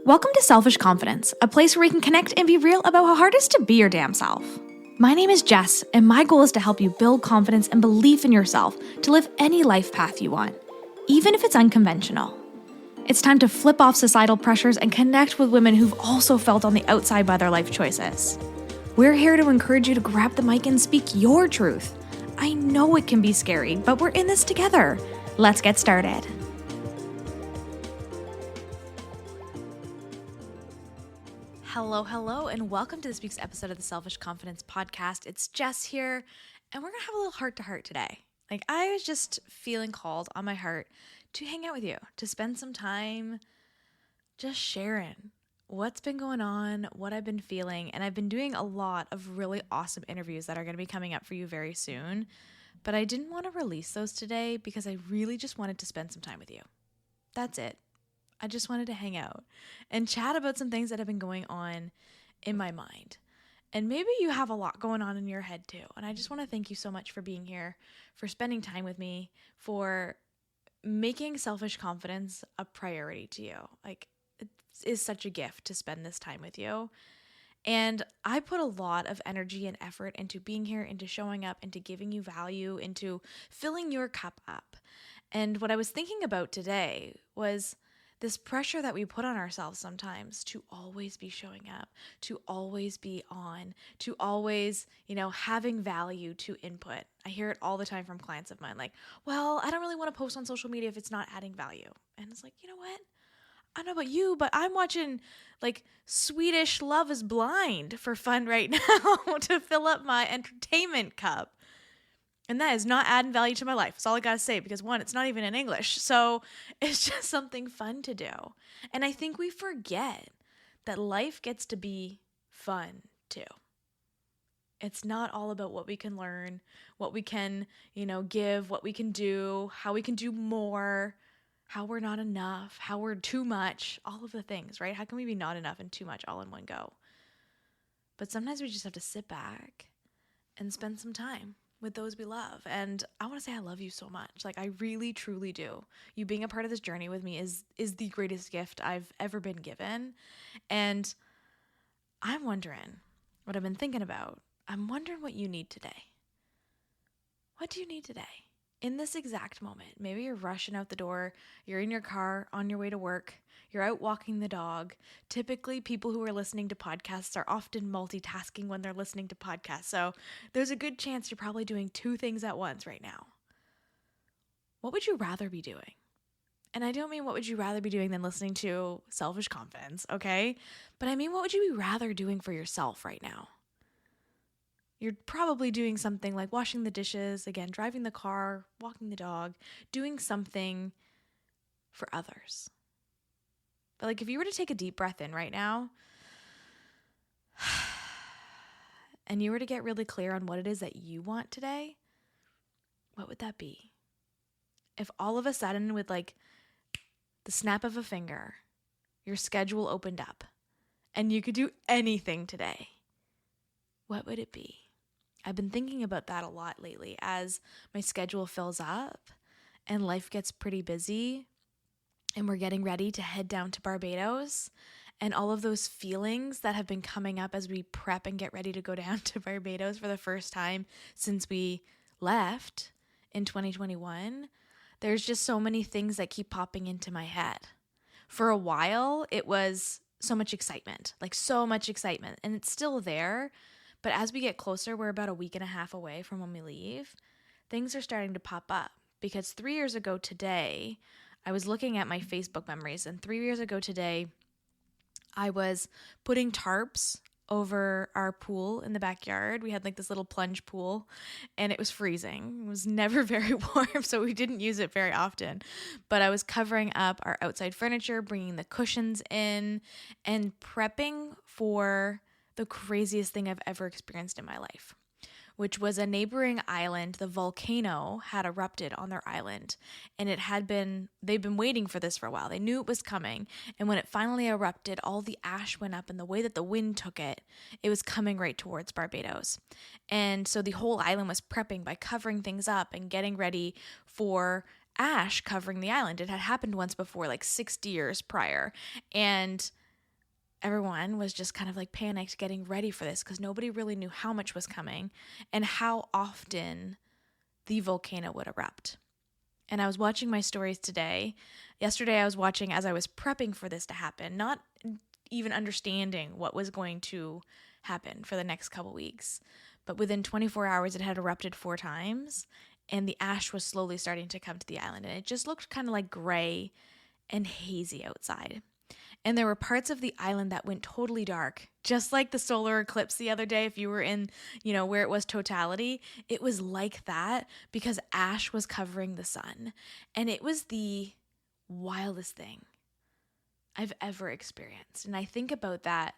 Welcome to Selfish Confidence, a place where we can connect and be real about how hard it is to be your damn self. My name is Jess, and my goal is to help you build confidence and belief in yourself to live any life path you want, even if it's unconventional. It's time to flip off societal pressures and connect with women who've also felt on the outside by their life choices. We're here to encourage you to grab the mic and speak your truth. I know it can be scary, but we're in this together. Let's get started. Hello, and welcome to this week's episode of the Selfish Confidence Podcast. It's Jess here, and we're going to have a little heart-to-heart today. I was just feeling called on my heart to hang out with you, to spend some time just sharing what's been going on, what I've been feeling, and I've been doing a lot of really awesome interviews that are going to be coming up for you very soon, but I didn't want to release those today because I really just wanted to spend some time with you. That's it. I just wanted to hang out and chat about some things that have been going on in my mind. And maybe you have a lot going on in your head too. And I just want to thank you so much for being here, for spending time with me, for making selfish confidence a priority to you. It is such a gift to spend this time with you. And I put a lot of energy and effort into being here, into showing up, into giving you value, into filling your cup up. And what I was thinking about today was this pressure that we put on ourselves sometimes to always be showing up, to always be on, to always, having value to input. I hear it all the time from clients of mine, well, I don't really want to post on social media if it's not adding value. And it's you know what? I don't know about you, but I'm watching Swedish Love is Blind for fun right now to fill up my entertainment cup. And that is not adding value to my life. That's all I got to say because one, it's not even in English. So it's just something fun to do. And I think we forget that life gets to be fun too. It's not all about what we can learn, what we can, give, what we can do, how we can do more, how we're not enough, how we're too much, all of the things, right? How can we be not enough and too much all in one go? But sometimes we just have to sit back and spend some time with those we love. And I want to say I love you so much. I really, truly do. You being a part of this journey with me is the greatest gift I've ever been given. And I'm wondering what I've been thinking about. I'm wondering what you need today. What do you need today? In this exact moment, maybe you're rushing out the door, you're in your car on your way to work, you're out walking the dog. Typically, people who are listening to podcasts are often multitasking when they're listening to podcasts. So there's a good chance you're probably doing two things at once right now. What would you rather be doing? And I don't mean what would you rather be doing than listening to Selfish Confidence, okay? But I mean, what would you be rather doing for yourself right now? You're probably doing something like washing the dishes, again, driving the car, walking the dog, doing something for others. But if you were to take a deep breath in right now and you were to get really clear on what it is that you want today, what would that be? If all of a sudden with the snap of a finger, your schedule opened up and you could do anything today, what would it be? I've been thinking about that a lot lately as my schedule fills up and life gets pretty busy and we're getting ready to head down to Barbados, and all of those feelings that have been coming up as we prep and get ready to go down to Barbados for the first time since we left in 2021. There's just so many things that keep popping into my head. For a while, it was so much excitement, and it's still there. But as we get closer, we're about a week and a half away from when we leave, things are starting to pop up. Because 3 years ago today, I was looking at my Facebook memories, and 3 years ago today, I was putting tarps over our pool in the backyard. We had this little plunge pool, and it was freezing. It was never very warm, so we didn't use it very often. But I was covering up our outside furniture, bringing the cushions in, and prepping for the craziest thing I've ever experienced in my life, which was a neighboring island. The volcano had erupted on their island, and they've been waiting for this for a while. They knew it was coming, and when it finally erupted, all the ash went up, and the way that the wind took it, it was coming right towards Barbados. And so the whole island was prepping by covering things up and getting ready for ash covering the island. It had happened once before, 60 years prior, and everyone was just kind of like panicked getting ready for this because nobody really knew how much was coming and how often the volcano would erupt. And I was watching my stories today. Yesterday I was watching as I was prepping for this to happen, not even understanding what was going to happen for the next couple weeks. But within 24 hours, it had erupted 4 times, and the ash was slowly starting to come to the island. And it just looked kind of like gray and hazy outside. And there were parts of the island that went totally dark, just like the solar eclipse the other day. If you were in, where it was totality, it was like that because ash was covering the sun. And it was the wildest thing I've ever experienced. And I think about that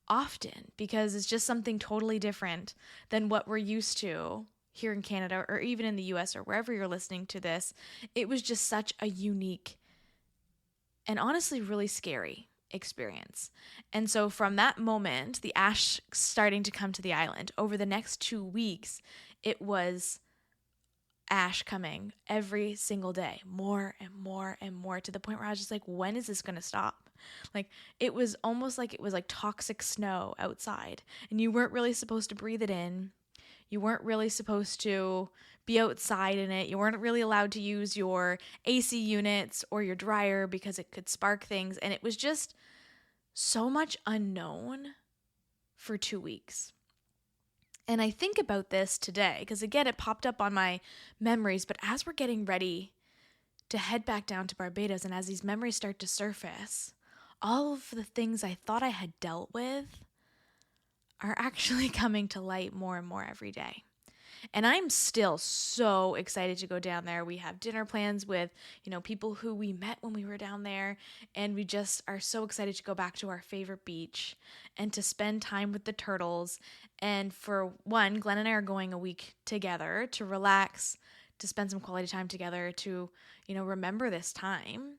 often because it's just something totally different than what we're used to here in Canada or even in the US or wherever you're listening to this. It was just such a unique and honestly really scary experience. And so from that moment, the ash starting to come to the island, over the next 2 weeks, it was ash coming every single day, more and more and more, to the point where I was just like, when is this going to stop? Like, it was almost like it was like toxic snow outside, and you weren't really supposed to breathe it in. You weren't really supposed to be outside in it. You weren't really allowed to use your AC units or your dryer because it could spark things. And it was just so much unknown for 2 weeks. And I think about this today because, again, it popped up on my memories. But as we're getting ready to head back down to Barbados, and as these memories start to surface, all of the things I thought I had dealt with are actually coming to light more and more every day. And I'm still so excited to go down there. We have dinner plans with, people who we met when we were down there. And we just are so excited to go back to our favorite beach and to spend time with the turtles. And for one, Glenn and I are going a week together to relax, to spend some quality time together, to, remember this time.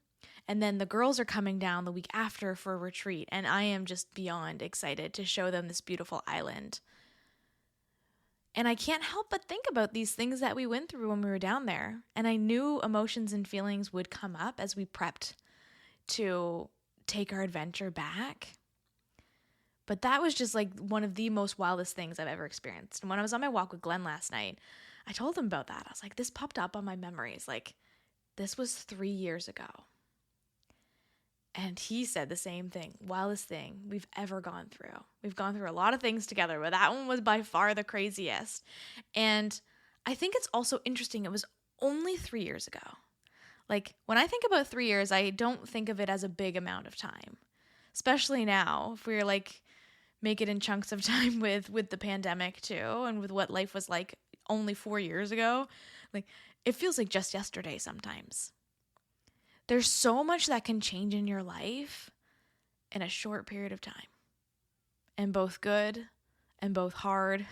And then the girls are coming down the week after for a retreat. And I am just beyond excited to show them this beautiful island. And I can't help but think about these things that we went through when we were down there. And I knew emotions and feelings would come up as we prepped to take our adventure back. But that was just like one of the most wildest things I've ever experienced. And when I was on my walk with Glenn last night, I told him about that. I was like, this popped up on my memories. Like, this was 3 years ago. And he said the same thing, wildest thing we've ever gone through. We've gone through a lot of things together, but that one was by far the craziest. And I think it's also interesting, it was only 3 years ago. Like, when I think about 3 years, I don't think of it as a big amount of time. Especially now, if we're like, make it in chunks of time with the pandemic too, and with what life was like only 4 years ago. Like, it feels like just yesterday sometimes. There's so much that can change in your life in a short period of time. And both good and both hard.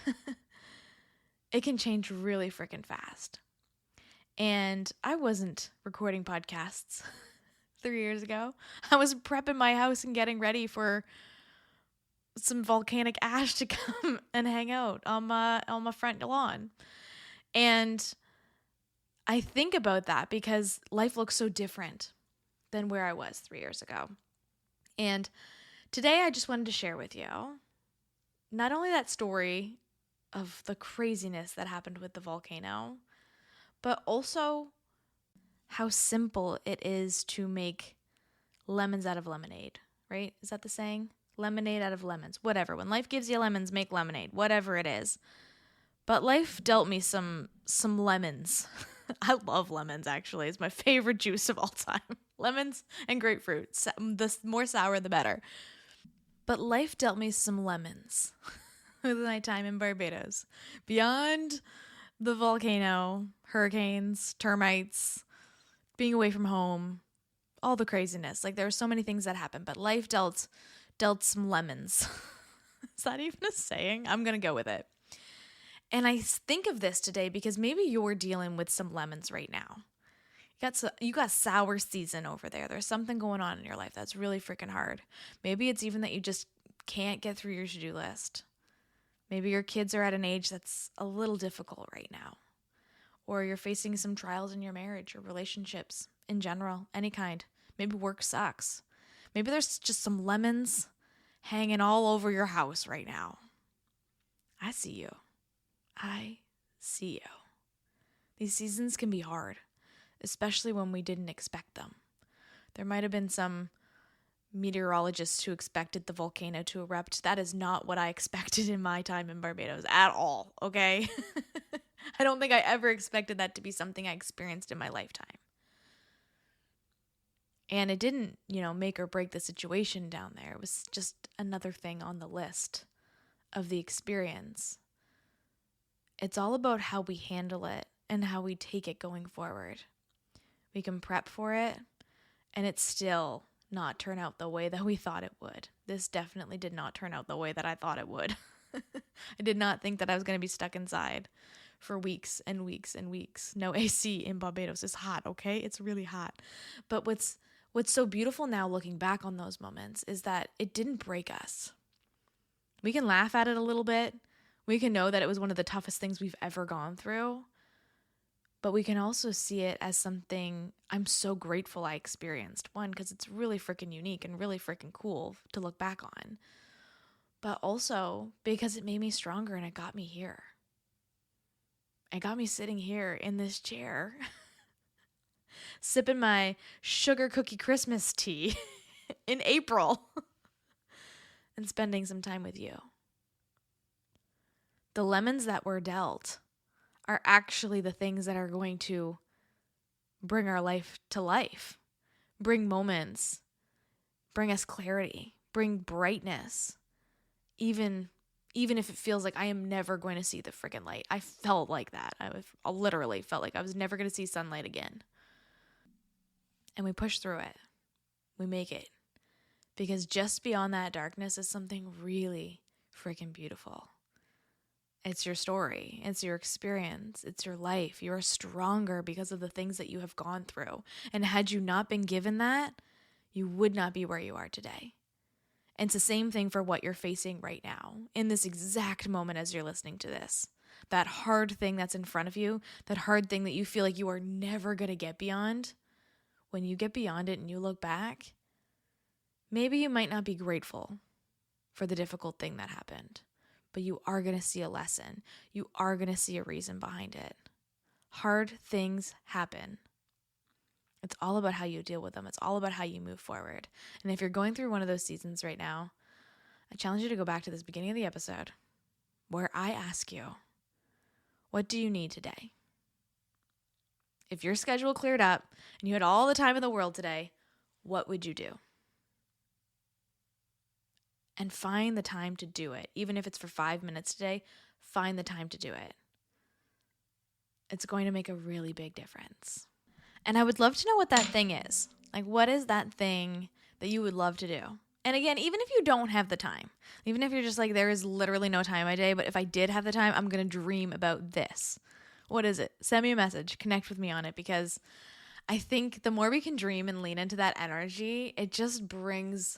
It can change really freaking fast. And I wasn't recording podcasts 3 years ago. I was prepping my house and getting ready for some volcanic ash to come and hang out on my front lawn. And I think about that because life looks so different than where I was 3 years ago. And today I just wanted to share with you not only that story of the craziness that happened with the volcano, but also how simple it is to make lemons out of lemonade, right? Is that the saying? Lemonade out of lemons, whatever. When life gives you lemons, make lemonade, whatever it is. But life dealt me some lemons. I love lemons, actually. It's my favorite juice of all time. Lemons and grapefruit. The more sour, the better. But life dealt me some lemons with my time in Barbados. Beyond the volcano, hurricanes, termites, being away from home, all the craziness. Like, there were so many things that happened, but life dealt some lemons. Is that even a saying? I'm going to go with it. And I think of this today because maybe you're dealing with some lemons right now. You got sour season over there. There's something going on in your life that's really freaking hard. Maybe it's even that you just can't get through your to-do list. Maybe your kids are at an age that's a little difficult right now. Or you're facing some trials in your marriage or relationships in general, any kind. Maybe work sucks. Maybe there's just some lemons hanging all over your house right now. I see you. I see you. These seasons can be hard, especially when we didn't expect them. There might have been some meteorologists who expected the volcano to erupt. That is not what I expected in my time in Barbados at all, okay? I don't think I ever expected that to be something I experienced in my lifetime. And it didn't, make or break the situation down there. It was just another thing on the list of the experience. It's all about how we handle it and how we take it going forward. We can prep for it, and it still not turn out the way that we thought it would. This definitely did not turn out the way that I thought it would. I did not think that I was going to be stuck inside for weeks and weeks and weeks. No AC in Barbados. It's hot, okay? It's really hot. But what's so beautiful now looking back on those moments is that it didn't break us. We can laugh at it a little bit. We can know that it was one of the toughest things we've ever gone through. But we can also see it as something I'm so grateful I experienced. One, because it's really freaking unique and really freaking cool to look back on. But also because it made me stronger and it got me here. It got me sitting here in this chair, sipping my sugar cookie Christmas tea in April and spending some time with you. The lemons that were dealt are actually the things that are going to bring our life to life, bring moments, bring us clarity, bring brightness, even if it feels like I am never going to see the freaking light. I felt like that. I literally felt like I was never going to see sunlight again. And we push through it. We make it. Because just beyond that darkness is something really freaking beautiful. It's your story. It's your experience. It's your life. You are stronger because of the things that you have gone through. And had you not been given that, you would not be where you are today. And it's the same thing for what you're facing right now, in this exact moment as you're listening to this. That hard thing that's in front of you, that hard thing that you feel like you are never going to get beyond, when you get beyond it and you look back, maybe you might not be grateful for the difficult thing that happened. But you are going to see a lesson. You are going to see a reason behind it. Hard things happen. It's all about how you deal with them. It's all about how you move forward. And if you're going through one of those seasons right now, I challenge you to go back to this beginning of the episode where I ask you, what do you need today? If your schedule cleared up and you had all the time in the world today, what would you do? And find the time to do it. Even if it's for 5 minutes today, find the time to do it. It's going to make a really big difference. And I would love to know what that thing is. Like, what is that thing that you would love to do? And again, even if you don't have the time, even if you're just like, there is literally no time in my day, but if I did have the time, I'm going to dream about this. What is it? Send me a message. Connect with me on it, because I think the more we can dream and lean into that energy, it just brings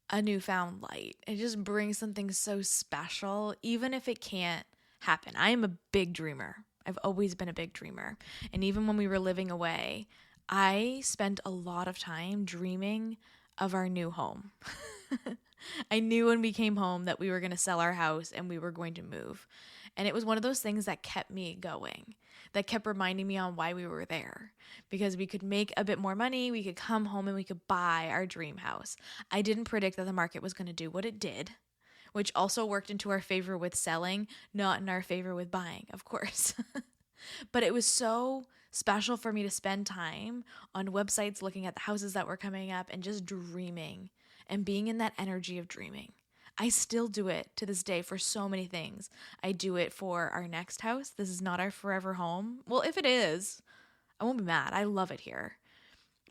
a newfound light. It just brings something so special, even if it can't happen. I am a big dreamer. I've always been a big dreamer. And even when we were living away, I spent a lot of time dreaming of our new home. I knew when we came home that we were going to sell our house and we were going to move. And it was one of those things that kept me going, that kept reminding me on why we were there, because we could make a bit more money, we could come home and we could buy our dream house. I didn't predict that the market was going to do what it did, which also worked into our favor with selling, not in our favor with buying, of course. But it was so special for me to spend time on websites looking at the houses that were coming up and just dreaming and being in that energy of dreaming. I still do it to this day for so many things. I do it for our next house. This is not our forever home. Well, if it is, I won't be mad. I love it here.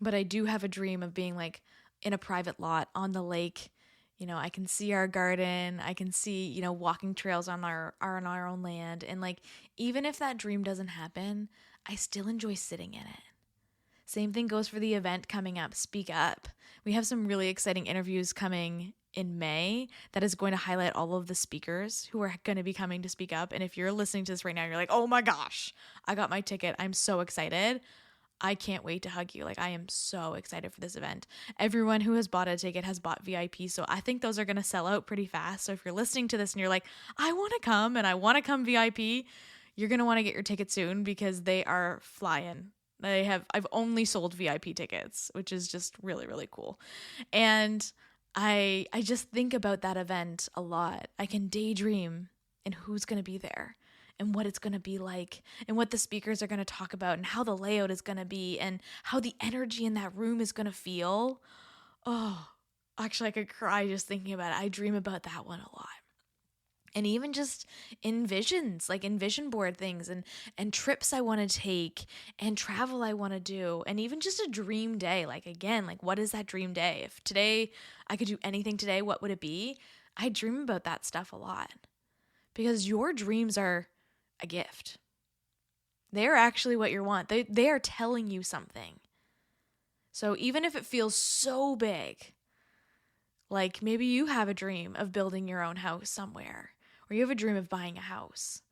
But I do have a dream of being like in a private lot on the lake. I can see our garden. I can see, walking trails on our own land. And like, even if that dream doesn't happen, I still enjoy sitting in it. Same thing goes for the event coming up, Speak Up. We have some really exciting interviews coming in May that is going to highlight all of the speakers who are going to be coming to Speak Up. And if you're listening to this right now, you're like, oh my gosh, I got my ticket. I'm so excited. I can't wait to hug you. Like, I am so excited for this event. Everyone who has bought a ticket has bought VIP, so I think those are going to sell out pretty fast. So if you're listening to this and you're like, I want to come and I want to come VIP, you're going to want to get your ticket soon because they are flying. I've only sold VIP tickets, which is just really, really cool. And I just think about that event a lot. I can daydream and who's going to be there and what it's going to be like and what the speakers are going to talk about and how the layout is going to be and how the energy in that room is going to feel. Oh, actually, I could cry just thinking about it. I dream about that one a lot. And even just in visions, like in vision board things and trips I want to take and travel I want to do. And even just a dream day. Like, again, like, what is that dream day? If today I could do anything today, what would it be? I dream about that stuff a lot because your dreams are a gift. They're actually what you want. They are telling you something. So even if it feels so big, like maybe you have a dream of building your own house somewhere, or you have a dream of buying a house,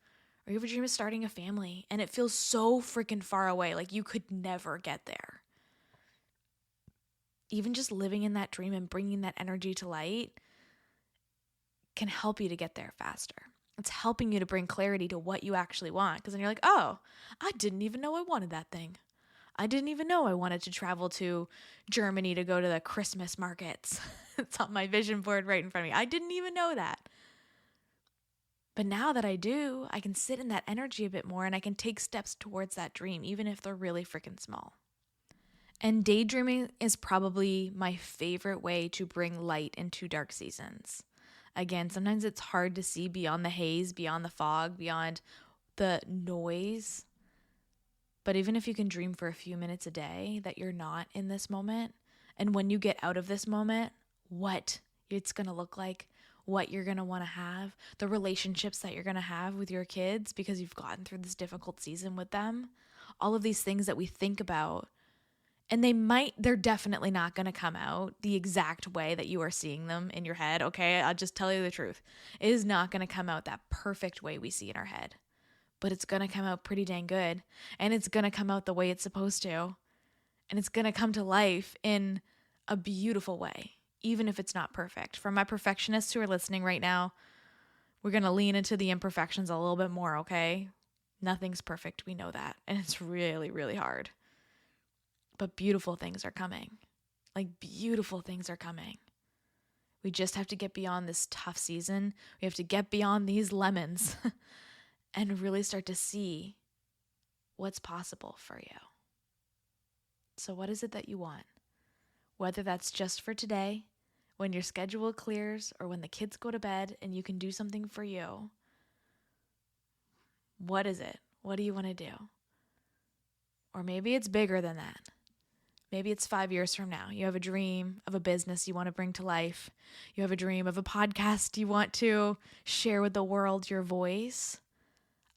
or you have a dream of starting a family, and it feels so freaking far away, like you could never get there. Even just living in that dream and bringing that energy to light can help you to get there faster. It's helping you to bring clarity to what you actually want, because then you're like, oh, I didn't even know I wanted that thing. I didn't even know I wanted to travel to Germany to go to the Christmas markets. It's on my vision board right in front of me. I didn't even know that. But now that I do, I can sit in that energy a bit more and I can take steps towards that dream, even if they're really freaking small. And daydreaming is probably my favorite way to bring light into dark seasons. Again, sometimes it's hard to see beyond the haze, beyond the fog, beyond the noise. But even if you can dream for a few minutes a day that you're not in this moment, and when you get out of this moment, what it's going to look like, what you're going to want to have, the relationships that you're going to have with your kids because you've gotten through this difficult season with them, all of these things that we think about, and they're definitely not going to come out the exact way that you are seeing them in your head, okay? I'll just tell you the truth. It is not going to come out that perfect way we see in our head, but it's going to come out pretty dang good, and it's going to come out the way it's supposed to, and it's going to come to life in a beautiful way, even if it's not perfect. For my perfectionists who are listening right now, we're going to lean into the imperfections a little bit more, okay? Nothing's perfect. We know that. And it's really, really hard. But beautiful things are coming. Like, beautiful things are coming. We just have to get beyond this tough season. We have to get beyond these lemons and really start to see what's possible for you. So what is it that you want? Whether that's just for today, when your schedule clears, or when the kids go to bed and you can do something for you. What is it? What do you want to do? Or maybe it's bigger than that. Maybe it's 5 years from now. You have a dream of a business you want to bring to life. You have a dream of a podcast you want to share with the world, your voice.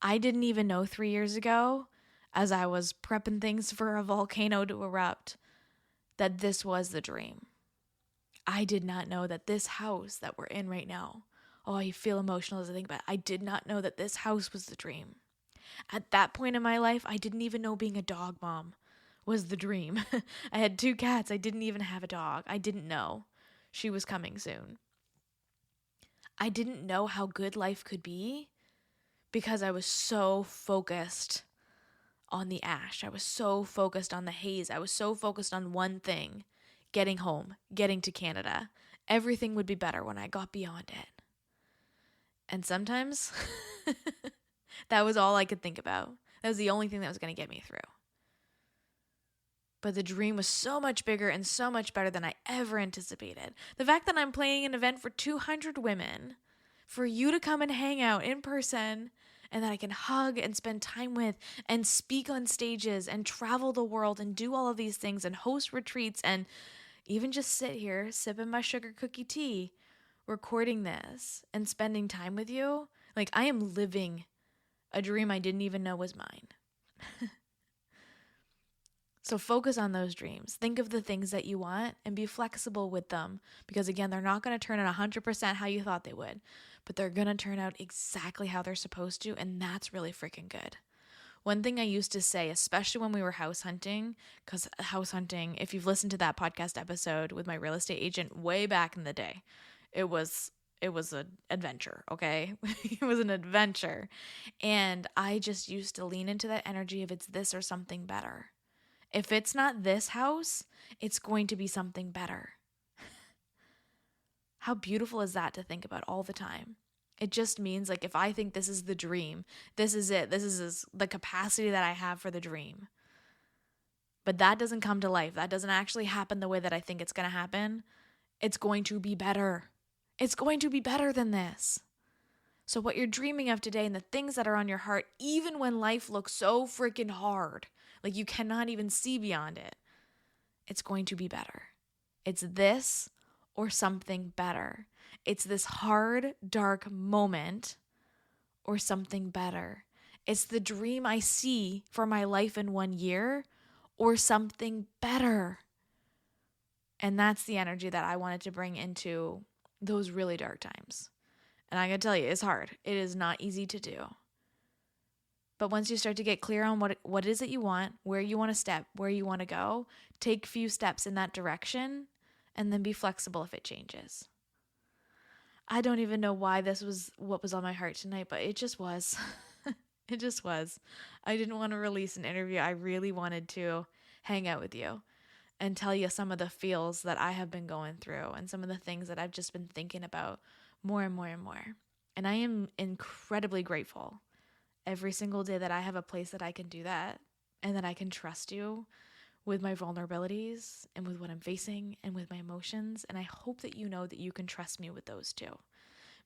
I didn't even know 3 years ago, as I was prepping things for a volcano to erupt, that this was the dream. I did not know that this house that we're in right now, oh, I feel emotional as I think about it. I did not know that this house was the dream. At that point in my life, I didn't even know being a dog mom was the dream. I had 2 cats. I didn't even have a dog. I didn't know she was coming soon. I didn't know how good life could be because I was so focused on the ash. I was so focused on the haze. I was so focused on one thing, getting home, getting to Canada. Everything would be better when I got beyond it. And sometimes that was all I could think about. That was the only thing that was going to get me through. But the dream was so much bigger and so much better than I ever anticipated. The fact that I'm planning an event for 200 women, for you to come and hang out in person, and that I can hug and spend time with and speak on stages and travel the world and do all of these things and host retreats and even just sit here sipping my sugar cookie tea, recording this and spending time with you. Like, I am living a dream I didn't even know was mine. So focus on those dreams. Think of the things that you want and be flexible with them. Because again, they're not going to turn out 100% how you thought they would. But they're going to turn out exactly how they're supposed to. And that's really freaking good. One thing I used to say, especially when we were house hunting, because house hunting, if you've listened to that podcast episode with my real estate agent way back in the day, it was an adventure, okay? It was an adventure. And I just used to lean into that energy of it's this or something better. If it's not this house, it's going to be something better. How beautiful is that to think about all the time? It just means like if I think this is the dream, this is it. This is the capacity that I have for the dream. But that doesn't come to life. That doesn't actually happen the way that I think it's going to happen. It's going to be better. It's going to be better than this. So what you're dreaming of today and the things that are on your heart, even when life looks so freaking hard, like you cannot even see beyond it, it's going to be better. It's this or something better. It's this hard, dark moment or something better. It's the dream I see for my life in 1 year or something better. And that's the energy that I wanted to bring into those really dark times. And I gotta tell you, it's hard. It is not easy to do. But once you start to get clear on what it is that you want, where you want to step, where you want to go, take a few steps in that direction, and then be flexible if it changes. I don't even know why this was what was on my heart tonight, but it just was. It just was. I didn't want to release an interview. I really wanted to hang out with you and tell you some of the feels that I have been going through and some of the things that I've just been thinking about more and more and more. And I am incredibly grateful every single day that I have a place that I can do that and that I can trust you with my vulnerabilities and with what I'm facing and with my emotions. And I hope that you know that you can trust me with those too.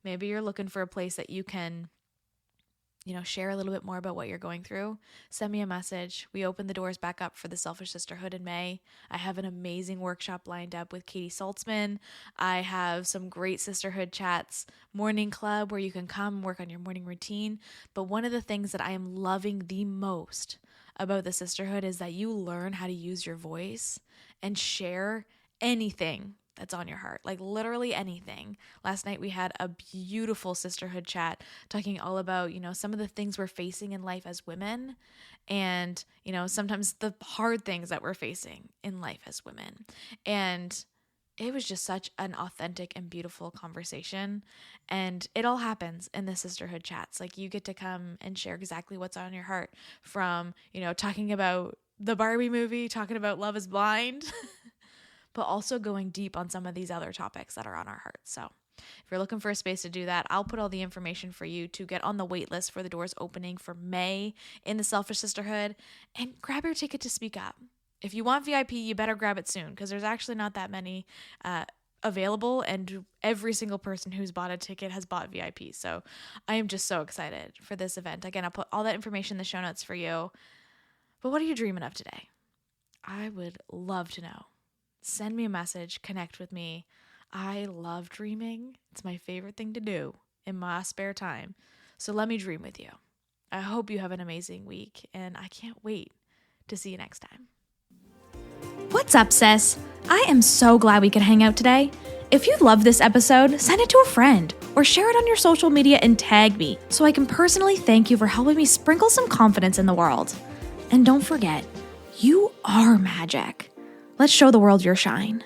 Maybe you're looking for a place that you can, share a little bit more about what you're going through. Send me a message. We open the doors back up for the Selfish Sisterhood in May. I have an amazing workshop lined up with Katie Saltzman. I have some great sisterhood chats, morning club where you can come work on your morning routine. But one of the things that I am loving the most about the sisterhood is that you learn how to use your voice and share anything that's on your heart, like literally anything. Last night we had a beautiful sisterhood chat talking all about, some of the things we're facing in life as women and, sometimes the hard things that we're facing in life as women. And it was just such an authentic and beautiful conversation. And it all happens in the sisterhood chats. Like you get to come and share exactly what's on your heart from, talking about the Barbie movie, talking about Love is Blind, but also going deep on some of these other topics that are on our hearts. So if you're looking for a space to do that, I'll put all the information for you to get on the wait list for the doors opening for May in the Selfish Sisterhood and grab your ticket to speak up. If you want VIP, you better grab it soon because there's actually not that many available and every single person who's bought a ticket has bought VIP. So I am just so excited for this event. Again, I'll put all that information in the show notes for you. But what are you dreaming of today? I would love to know. Send me a message, connect with me. I love dreaming. It's my favorite thing to do in my spare time. So let me dream with you. I hope you have an amazing week, and I can't wait to see you next time. What's up, sis? I am so glad we could hang out today. If you love this episode, send it to a friend or share it on your social media and tag me so I can personally thank you for helping me sprinkle some confidence in the world. And don't forget, you are magic. Let's show the world your shine.